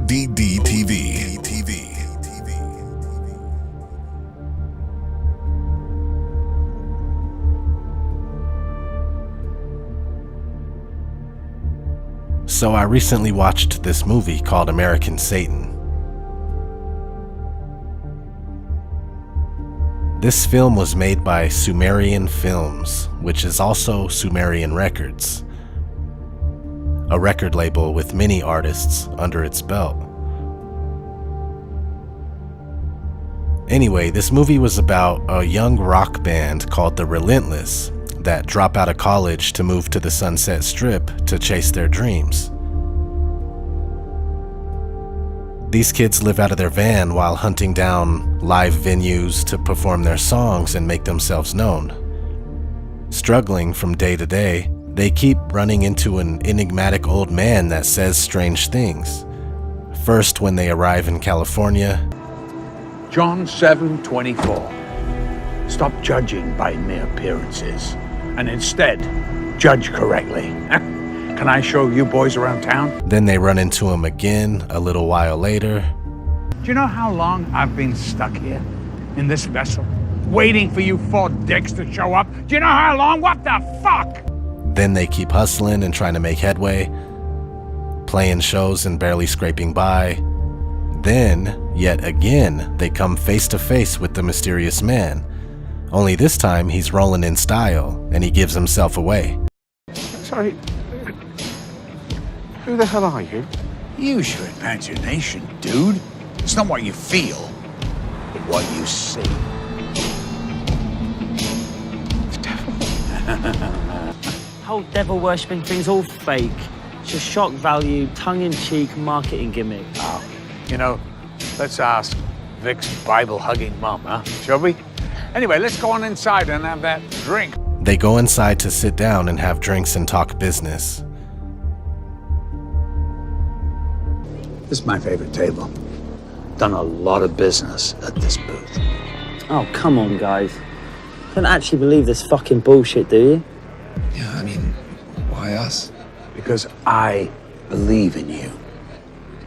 ODD TV. So I recently watched this movie called American Satan. This film was made by Sumerian Films, which is also Sumerian Records, a record label with many artists under its belt. Anyway, this movie was about a young rock band called The Relentless that drop out of college to move to the Sunset Strip to chase their dreams. These kids live out of their van while hunting down live venues to perform their songs and make themselves known. Struggling from day to day, they keep running into an enigmatic old man that says strange things. First, when they arrive in California, John 7:24. Stop judging by mere appearances, and instead, judge correctly. Can I show you boys around town? Then they run into him again a little while later. Do you know how long I've been stuck here, in this vessel, waiting for you four dicks to show up? Do you know how long? What the fuck? Then they keep hustling and trying to make headway, playing shows and barely scraping by. Then, yet again, they come face to face with the mysterious man. Only this time, he's rolling in style, and he gives himself away. Sorry. Who the hell are you? Use your imagination, dude. It's not what you feel, but what you see. The devil. Whole devil worshipping thing's all fake. It's just shock value, tongue-in-cheek marketing gimmick. Oh, you know, let's ask Vic's Bible-hugging mom, huh? Shall we? Anyway, let's go on inside and have that drink. They go inside to sit down and have drinks and talk business. This is my favorite table. Done a lot of business at this booth. Oh, come on, guys. Don't actually believe this fucking bullshit, do you? Yeah, I mean, why us? Because I believe in you.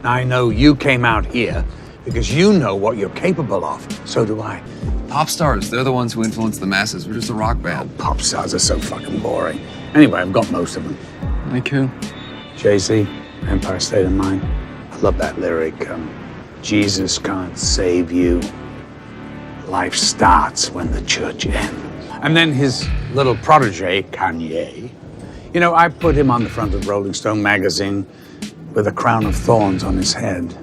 I know you came out here because you know what you're capable of. So do I. Pop stars, they're the ones who influence the masses. We're just a rock band. Pop stars are so fucking boring. Anyway, I've got most of them. Like who? Jay-Z, Empire State of Mind. I love that lyric. Jesus can't save you. Life starts when the church ends. And then his little protege, Kanye. You know, I put him on the front of Rolling Stone magazine with a crown of thorns on his head.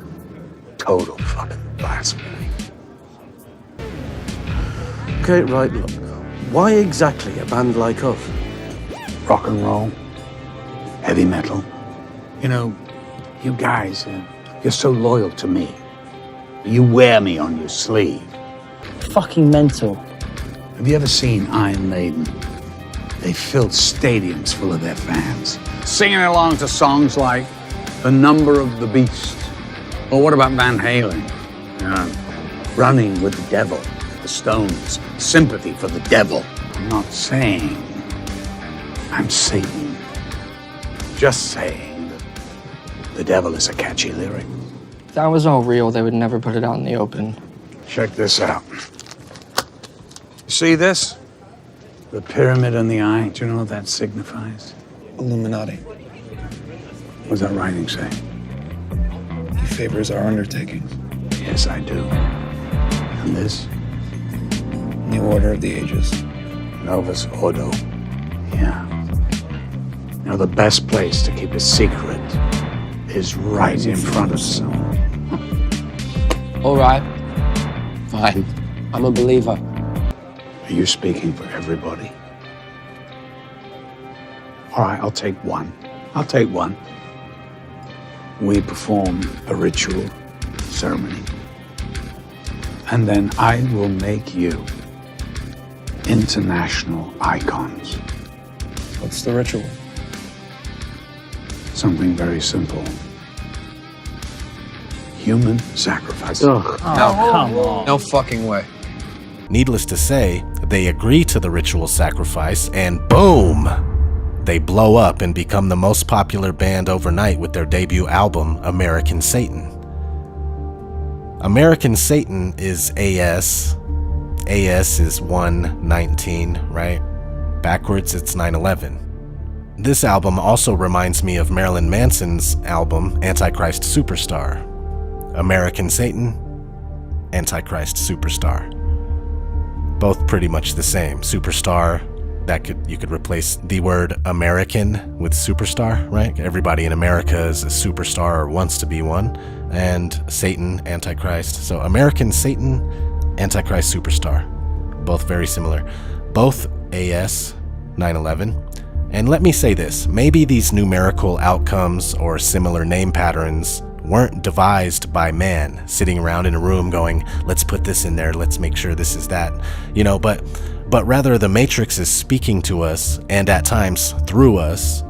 Total fucking blasphemy. Okay, right, look. Why exactly a band like us? Rock and roll, heavy metal. You know, you guys, you're so loyal to me. You wear me on your sleeve. Fucking mental. Have you ever seen Iron Maiden? They filled stadiums full of their fans, singing along to songs like The Number of the Beast. Or what about Van Halen? Running with the Devil, the Stones, Sympathy for the Devil. I'm not saying I'm Satan. Just saying that the devil is a catchy lyric. If that was all real, they would never put it out in the open. Check this out. You see this? The pyramid in the eye. Do you know what that signifies? Illuminati. What's that writing say? He favors our undertakings. Yes, I do. And this? New Order of the Ages. Novus Ordo. Yeah. You know, the best place to keep a secret is right in front of someone. All right. Fine. I'm a believer. Are you speaking for everybody? All right, I'll take one. We perform a ritual ceremony. And then I will make you international icons. What's the ritual? Something very simple. Human sacrifice. Oh, come on. No fucking way. Needless to say, they agree to the ritual sacrifice, and boom! They blow up and become the most popular band overnight with their debut album, American Satan. American Satan is AS. AS is 119, right? Backwards, it's 911. This album also reminds me of Marilyn Manson's album, Antichrist Superstar. American Satan, Antichrist Superstar. Both pretty much the same. Superstar, you could replace the word American with superstar, right? Everybody in America is a superstar or wants to be one. And Satan, Antichrist. So American Satan, Antichrist Superstar. Both very similar. Both AS 911. And let me say this, maybe these numerical outcomes or similar name patterns weren't devised by man sitting around in a room going, let's put this in there, let's make sure this is that, but rather the Matrix is speaking to us, and at times through us.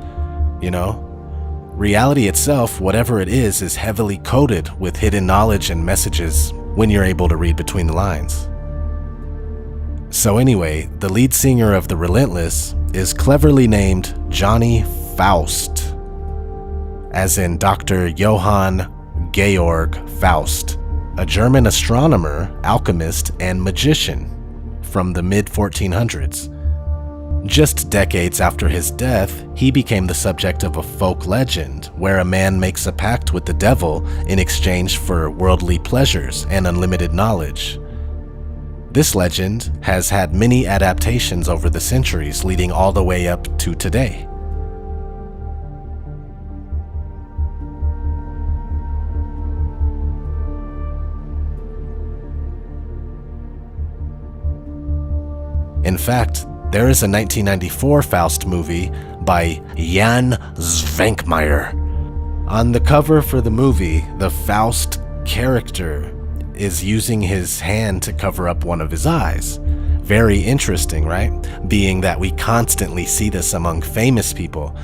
Reality itself, whatever it is heavily coded with hidden knowledge and messages when you're able to read between the lines. So anyway, the lead singer of The Relentless is cleverly named Johnny Faust, as in Dr. Johann Georg Faust, a German astronomer, alchemist, and magician from the mid-1400s. Just decades after his death, he became the subject of a folk legend where a man makes a pact with the devil in exchange for worldly pleasures and unlimited knowledge. This legend has had many adaptations over the centuries, leading all the way up to today. In fact, there is a 1994 Faust movie by Jan Zvankmajer. On the cover for the movie, the Faust character is using his hand to cover up one of his eyes. Very interesting, right? Being that we constantly see this among famous people,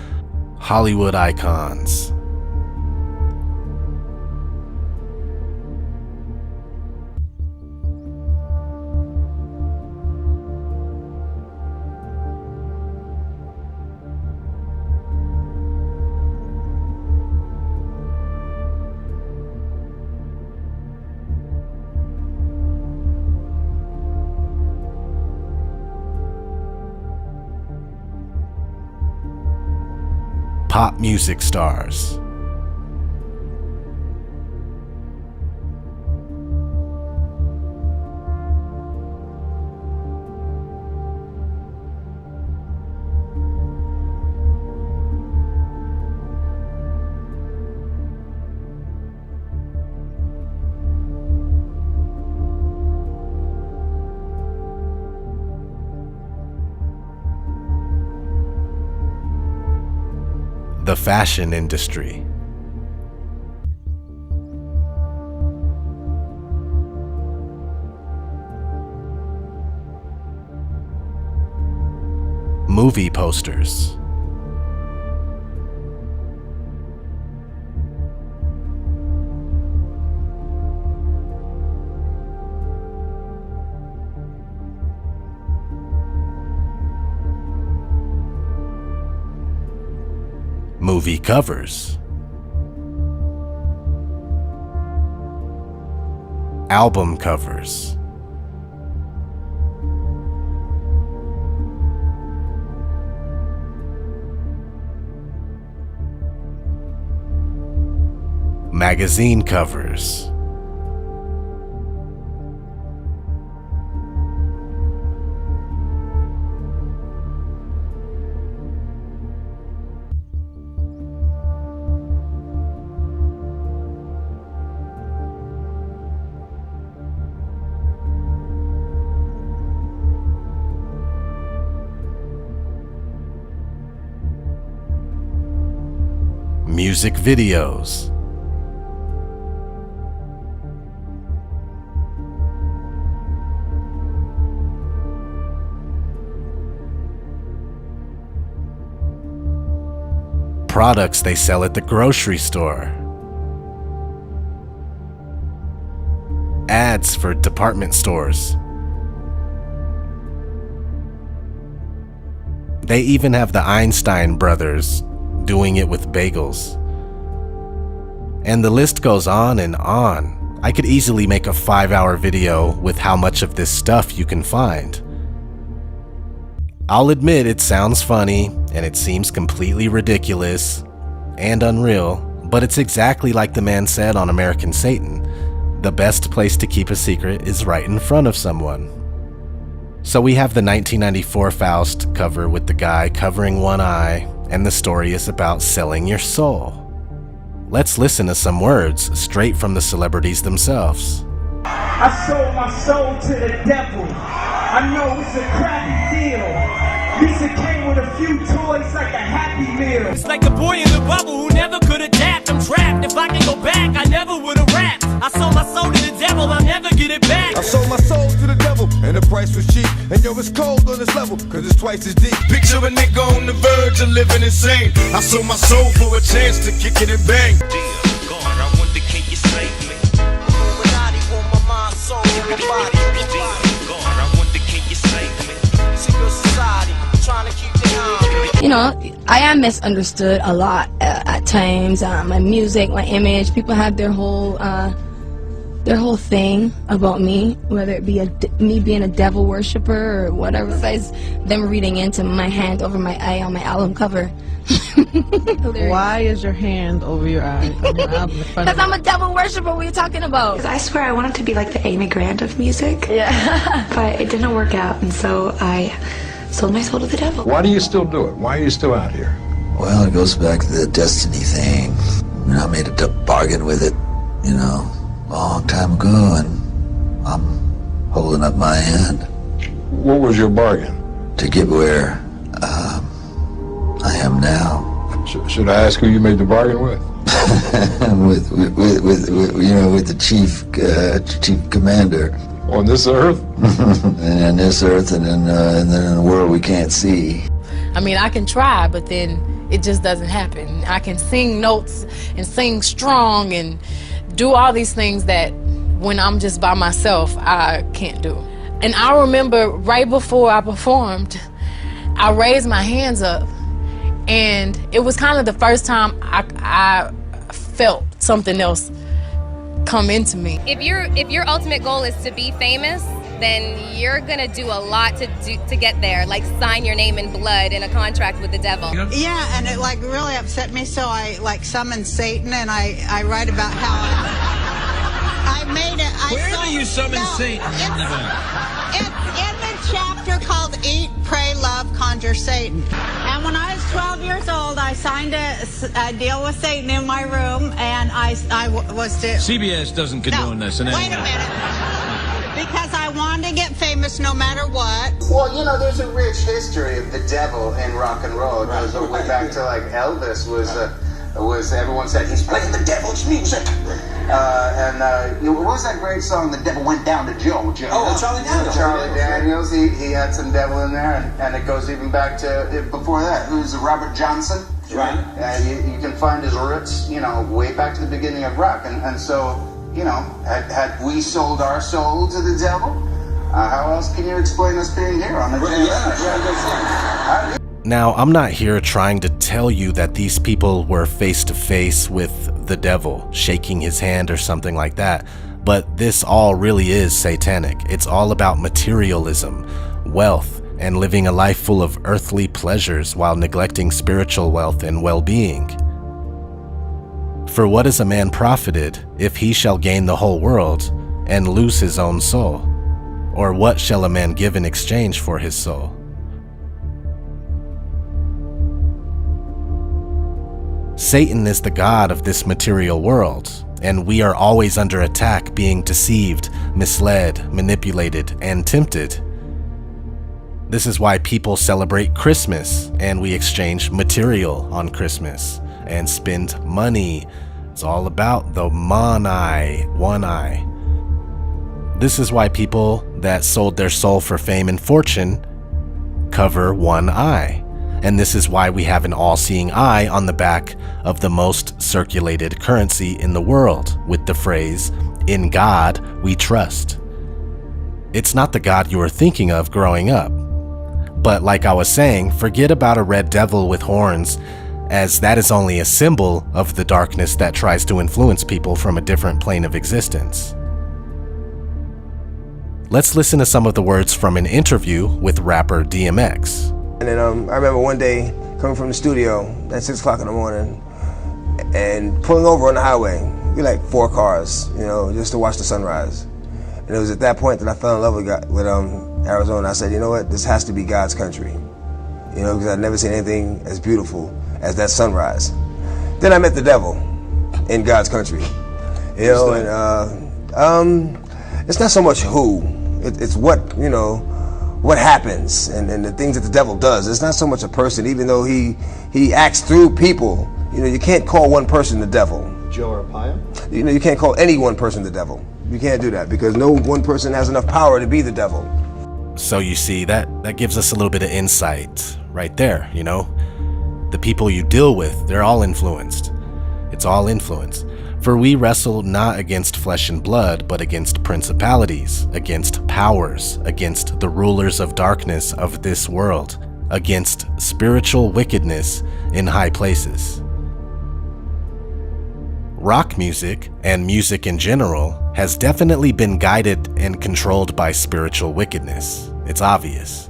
Hollywood icons. Pop music stars. The fashion industry. Movie posters. Movie covers. Album covers. Magazine covers. Music videos. Products they sell at the grocery store. Ads for department stores. They even have the Einstein brothers doing it with bagels. And the list goes on and on. I could easily make a 5-hour video with how much of this stuff you can find. I'll admit it sounds funny and it seems completely ridiculous and unreal, but it's exactly like the man said on American Satan. The best place to keep a secret is right in front of someone. So we have the 1994 Faust cover with the guy covering one eye, and the story is about selling your soul. Let's listen to some words straight from the celebrities themselves. I sold my soul to the devil. I know it's a crappy deal. Lisa came with a few toys like a Happy Meal. It's like the boy in the bubble who never could adapt. I'm trapped. If I can go back, I never would have rapped. I sold my soul to the devil, I'll never get it back. I sold my soul to the devil, and the price was cheap. And yo, it's cold on this level, cause it's twice as deep. Picture a nigga on the verge of living insane. I sold my soul for a chance to kick it and bang. Dear God, I wonder, can you save me? Illuminati want my mind, soul, and my body. Dear God, I wonder, can you save me? Secret society, trying to keep the eye. You know, I am misunderstood a lot at times. My music, my image, people have their whole thing about me, whether it be me being a devil worshiper or whatever. Besides them reading into my hand over my eye on my album cover. Why is your hand over your eye? Because I'm a devil worshiper. What are you talking about? Because I swear I wanted to be like the Amy Grant of music. Yeah. But it didn't work out, and so I sold my soul to the devil. Why do you still do it? Why are you still out here? Well, it goes back to the destiny thing. You know, I made a bargain with it, you know, a long time ago, and I'm holding up my hand. What was your bargain? To get where I am now. Should I ask who you made the bargain with? with the chief commander. On this earth? And on this earth, and then in the world we can't see. I mean, I can try, but then it just doesn't happen. I can sing notes and sing strong and do all these things that when I'm just by myself, I can't do. And I remember right before I performed, I raised my hands up, and it was kind of the first time I felt something else come into me. If your ultimate goal is to be famous, then you're gonna do a lot to get there, like sign your name in blood in a contract with the devil. Yeah, and it like really upset me, so I like summoned Satan, and I write about how I made it. Where do you summon Satan? It's in the chapter called Eat, Pray, Love, Conjure Satan. And when I was 12 years old, I signed a deal with Satan in my room, and I was to... CBS doesn't condone this. Wait a minute. Because I wanted to get famous no matter what. Well, you know, there's a rich history of the devil in rock and roll. It goes all the way back to, like, Elvis was everyone said, he's playing the devil's music. What was that great song, The Devil Went Down to Georgia? Oh, Charlie Daniels. Charlie Daniels, he had some devil in there, and it goes even back to, before that, who's Robert Johnson? Right. You can find his roots, you know, way back to the beginning of rock, and so, you know, had we sold our soul to the devil, how else can you explain us being here on the Now, I'm not here trying to tell you that these people were face to face with the devil, shaking his hand or something like that, but this all really is satanic. It's all about materialism, wealth, and living a life full of earthly pleasures while neglecting spiritual wealth and well-being. For what is a man profited if he shall gain the whole world and lose his own soul? Or what shall a man give in exchange for his soul? Satan is the god of this material world, and we are always under attack, being deceived, misled, manipulated, and tempted. This is why people celebrate Christmas, and we exchange material on Christmas and spend money. It's all about the one eye. This is why people that sold their soul for fame and fortune cover one eye. And this is why we have an all-seeing eye on the back of the most circulated currency in the world with the phrase, "In God we trust." It's not the God you were thinking of growing up. But like I was saying, forget about a red devil with horns as that is only a symbol of the darkness that tries to influence people from a different plane of existence. Let's listen to some of the words from an interview with rapper DMX. And then I remember one day coming from the studio at 6 o'clock in the morning and pulling over on the highway. We like 4 cars, you know, just to watch the sunrise. And it was at that point that I fell in love with Arizona. I said, you know what, this has to be God's country. You know, because I'd never seen anything as beautiful as that sunrise. Then I met the devil in God's country. You know, and it's not so much who, it's what, you know, what happens and the things that the devil does. It's not so much a person, even though he acts through people. You know, you can't call one person the devil. Joe Arpaio? You know, you can't call any one person the devil. You can't do that because no one person has enough power to be the devil. So you see, that gives us a little bit of insight right there, you know? The people you deal with, they're all influenced. It's all influence. For we wrestle not against flesh and blood, but against principalities, against powers, against the rulers of darkness of this world, against spiritual wickedness in high places. Rock music, and music in general, has definitely been guided and controlled by spiritual wickedness. It's obvious.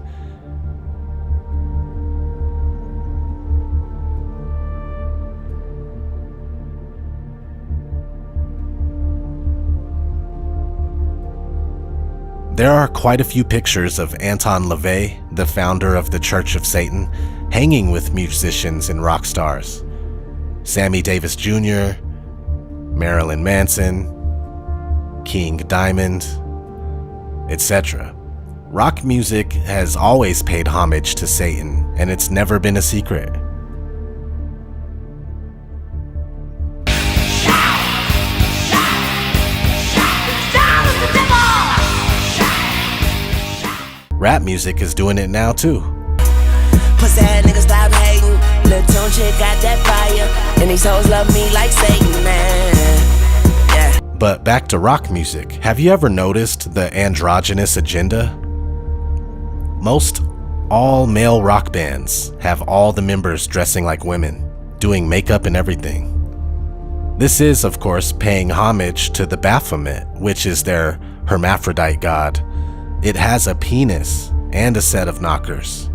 There are quite a few pictures of Anton LaVey, the founder of the Church of Satan, hanging with musicians and rock stars. Sammy Davis Jr., Marilyn Manson, King Diamond, etc. Rock music has always paid homage to Satan, and it's never been a secret. Rap music is doing it now too. Pussy ass nigga stop hating. Lil' Tune chick got that fire. And these hoes love me like Satan, man. Yeah. But back to rock music. Have you ever noticed the androgynous agenda? Most all male rock bands have all the members dressing like women, doing makeup and everything. This is, of course, paying homage to the Baphomet, which is their hermaphrodite god. It has a penis and a set of knockers.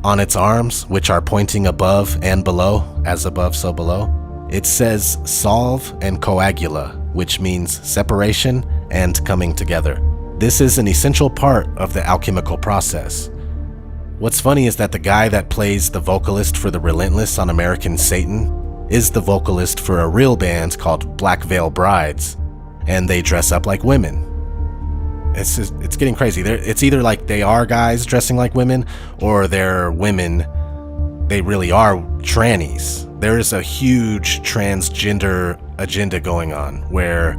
On its arms, which are pointing above and below, as above so below, it says solve and coagula, which means separation and coming together. This is an essential part of the alchemical process. What's funny is that the guy that plays the vocalist for the Relentless on American Satan is the vocalist for a real band called Black Veil Brides, and they dress up like women. It's getting crazy. It's either like they are guys dressing like women, or they're women. They really are trannies. There is a huge transgender agenda going on, where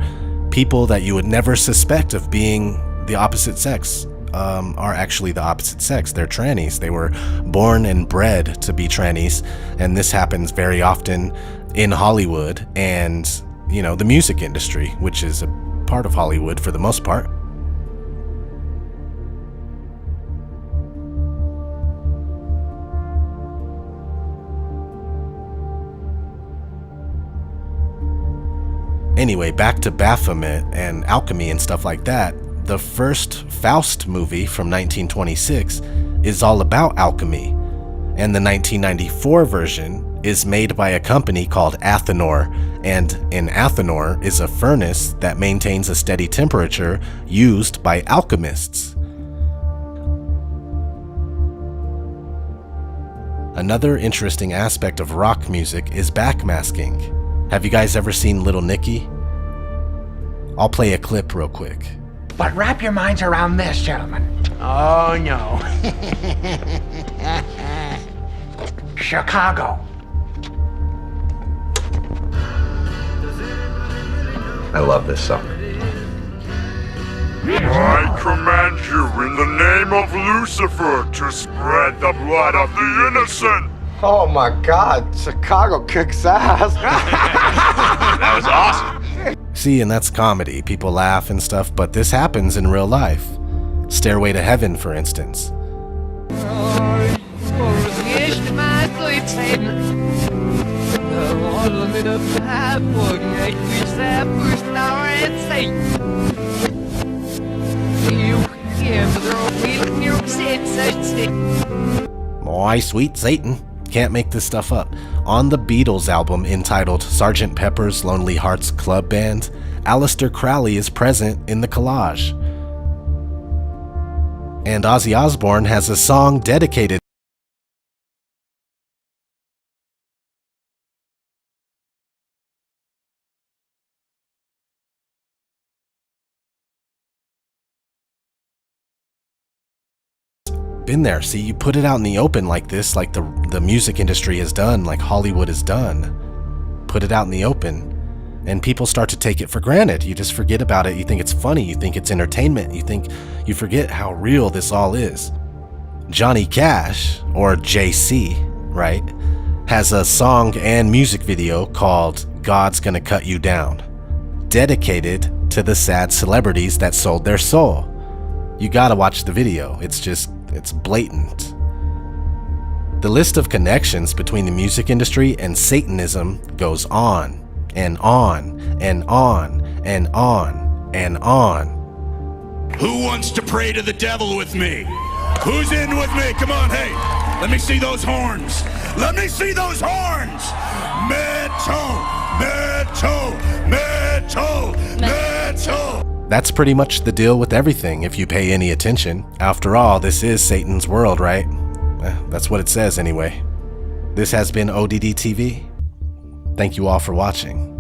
people that you would never suspect of being the opposite sex are actually the opposite sex. They're trannies. They were born and bred to be trannies, and this happens very often in Hollywood and, you know, the music industry, which is a part of Hollywood for the most part. Anyway, back to Baphomet and alchemy and stuff like that. The first Faust movie from 1926 is all about alchemy, and the 1994 version is made by a company called Athenor, and in Athenor is a furnace that maintains a steady temperature used by alchemists. Another interesting aspect of rock music is backmasking. Have you guys ever seen Little Nicky? I'll play a clip real quick. But wrap your minds around this, gentlemen. Oh no. Chicago. I love this song. I command you in the name of Lucifer to spread the blood of the innocent. Oh my God, Chicago kicks ass. That was awesome. See, and that's comedy. People laugh and stuff, but this happens in real life. Stairway to Heaven, for instance. My sweet Satan. Can't make this stuff up. On the Beatles album entitled Sgt. Pepper's Lonely Hearts Club Band, Aleister Crowley is present in the collage. And Ozzy Osbourne has a song dedicated been there. See, you put it out in the open like this, like the music industry has done, like Hollywood has done. Put it out in the open, and people start to take it for granted. You just forget about it. You think it's funny. You think it's entertainment. You forget how real this all is. Johnny Cash, or JC, right, has a song and music video called God's Gonna Cut You Down, dedicated to the sad celebrities that sold their soul. You gotta watch the video. It's blatant. The list of connections between the music industry and Satanism goes on and on and on and on and on. Who wants to pray to the devil with me? Who's in with me? Come on, hey, let me see those horns. Let me see those horns. Metal, metal, metal, metal. That's pretty much the deal with everything if you pay any attention. After all, this is Satan's world, right? That's what it says anyway. This has been ODD TV. Thank you all for watching.